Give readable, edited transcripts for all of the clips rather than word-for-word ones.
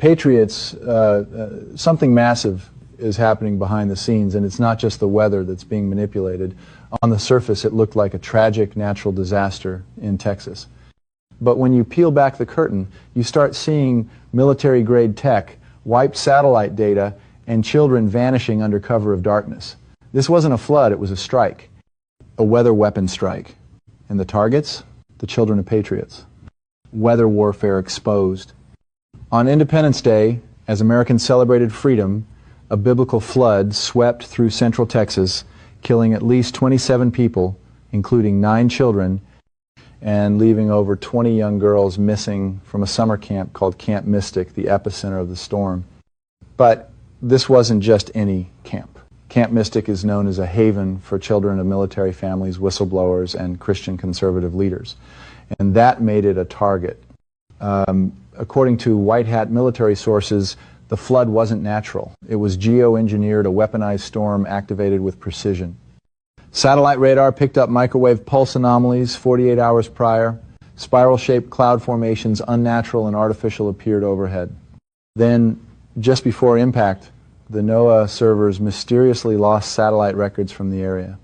Patriots, something massive is happening behind the scenes, and it's not just the weather that's being manipulated. On the surface, it looked like a tragic natural disaster in Texas. But when you peel back the curtain, you start seeing military-grade tech, wiped satellite data, and children vanishing under cover of darkness. This wasn't a flood, it was a strike, a weather weapon strike. And the targets? The children of patriots. Weather warfare exposed. On Independence Day, as Americans celebrated freedom, a biblical flood swept through central Texas, killing at least 27 people, including 9 children, and leaving over 20 young girls missing from a summer camp called Camp Mystic, the epicenter of the storm. But this wasn't just any camp. Camp Mystic is known as a haven for children of military families, whistleblowers, and Christian conservative leaders. And that made it a target. According to white hat military sources, the flood wasn't natural. It was geoengineered, a weaponized storm activated with precision. Satellite radar picked up microwave pulse anomalies 48 hours prior. Spiral-shaped cloud formations, unnatural and artificial, appeared overhead. Then, just before impact, the NOAA servers mysteriously lost satellite records from the area.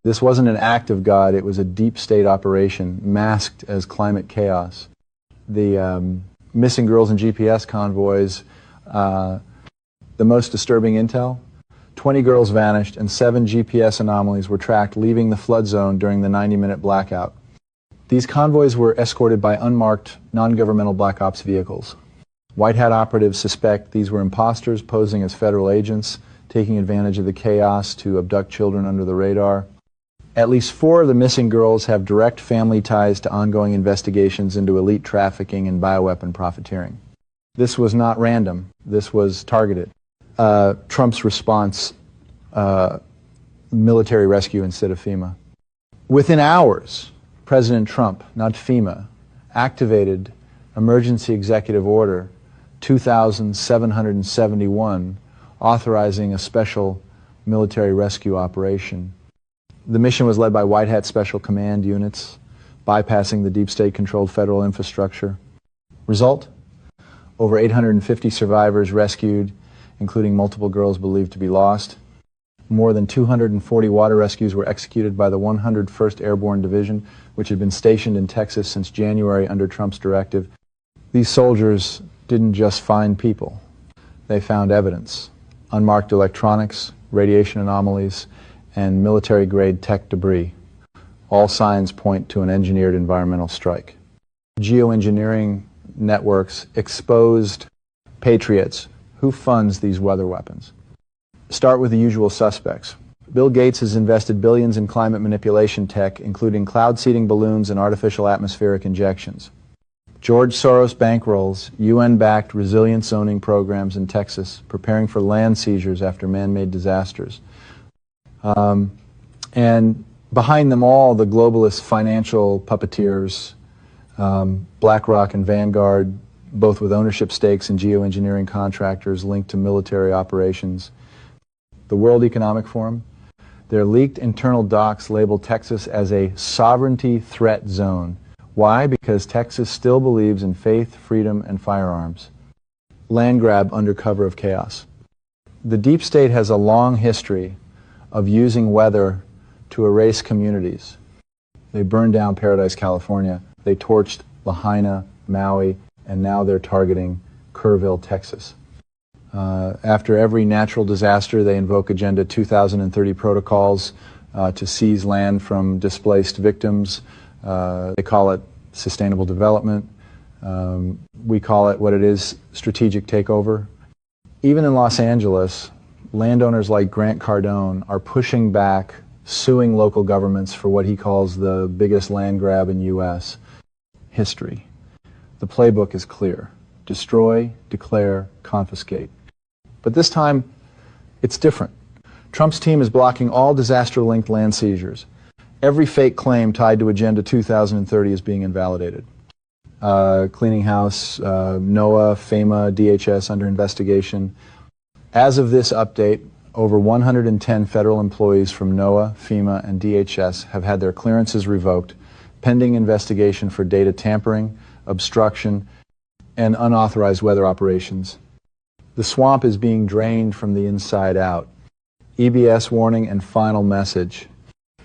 This wasn't an act of God, it was a deep state operation, masked as climate chaos. The missing girls and GPS convoys, the most disturbing intel, 20 girls vanished and 7 GPS anomalies were tracked leaving the flood zone during the 90-minute blackout. These convoys were escorted by unmarked, non-governmental black ops vehicles. White hat operatives suspect these were imposters posing as federal agents, taking advantage of the chaos to abduct children under the radar. At least 4 of the missing girls have direct family ties to ongoing investigations into elite trafficking and bioweapon profiteering. This was not random. This was targeted. Trump's response, military rescue instead of FEMA. Within hours, President Trump, not FEMA, activated Emergency Executive Order 2771, authorizing a special military rescue operation. The mission was led by White Hat Special Command units, bypassing the deep state-controlled federal infrastructure. Result? Over 850 survivors rescued, including multiple girls believed to be lost. More than 240 water rescues were executed by the 101st Airborne Division, which had been stationed in Texas since January under Trump's directive. These soldiers didn't just find people. They found evidence, unmarked electronics, radiation anomalies, and military-grade tech debris. All signs point to an engineered environmental strike. Geoengineering networks exposed patriots. Who funds these weather weapons? Start with the usual suspects. Bill Gates has invested billions in climate manipulation tech, including cloud-seeding balloons and artificial atmospheric injections. George Soros bankrolls UN-backed resilience zoning programs in Texas, preparing for land seizures after man-made disasters. And behind them all, the globalist financial puppeteers, BlackRock and Vanguard, both with ownership stakes in geoengineering contractors linked to military operations. The World Economic Forum, their leaked internal docs label Texas as a sovereignty threat zone. Why? Because Texas still believes in faith, freedom, and firearms. Land grab under cover of chaos. The deep state has a long history of using weather to erase communities. They burned down Paradise, California. They torched Lahaina, Maui, and now they're targeting Kerrville, Texas. After every natural disaster, they invoke Agenda 2030 protocols to seize land from displaced victims. They call it sustainable development. We call it what it is, strategic takeover. Even in Los Angeles, landowners like Grant Cardone are pushing back, suing local governments for what he calls the biggest land grab in U.S. history. The playbook is clear. Destroy, declare, confiscate. But this time, it's different. Trump's team is blocking all disaster-linked land seizures. Every fake claim tied to Agenda 2030 is being invalidated. Cleaning House, NOAA, FEMA, DHS under investigation. As of this update, over 110 federal employees from NOAA, FEMA, and DHS have had their clearances revoked, pending investigation for data tampering, obstruction, and unauthorized weather operations. The swamp is being drained from the inside out. EBS warning and final message.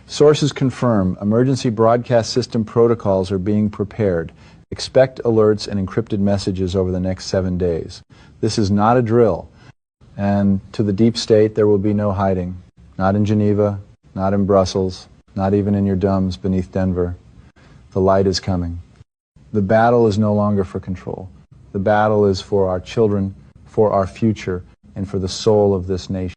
Sources confirm emergency broadcast system protocols are being prepared. Expect alerts and encrypted messages over the next 7 days. This is not a drill. And to the deep state, there will be no hiding. Not in Geneva, not in Brussels, not even in your dumbs beneath Denver. The light is coming. The battle is no longer for control. The battle is for our children, for our future, and for the soul of this nation.